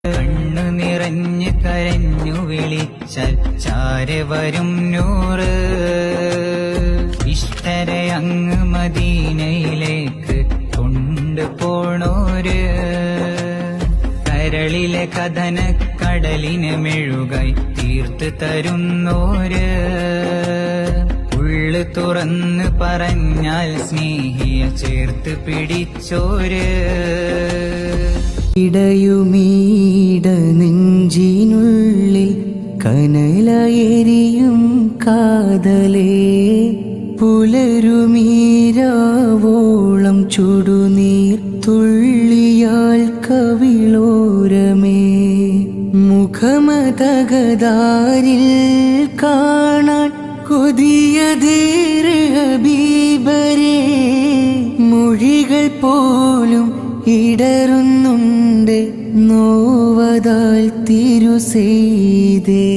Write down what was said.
കണ്ണു നിറഞ്ഞ് കരഞ്ഞു വിളിച്ചാൽ ചാരെ വരും നൂറ്. ഇഷ്ടരയങ്ങ് മദീനയിലേക്ക് കൊണ്ടുപോണോര്. കരളിലെ കഥന കടലിനെ മെഴുകായി തീർത്ത് തരുന്നോര്. ഉള്ളു തുറന്ന് പറഞ്ഞാൽ സ്നേഹിയ ചേർത്ത് പിടിച്ചോര്. ഇടയുമീട നെഞ്ചിനുള്ളിൽ കനലയെരിയും കാതലേ, പുലരുമീരാവോളം ചുടുനീർ തുള്ളിയാൽ കവിളോരമേ. മുഖമതകതാരിൽ കാണാൻ കൊതിയതേറെ ഹബീബരേ. മൊഴികൾ പോലും ഇടറുന്നുണ്ട് നോവതാൽ തിരുസെയ്തേ.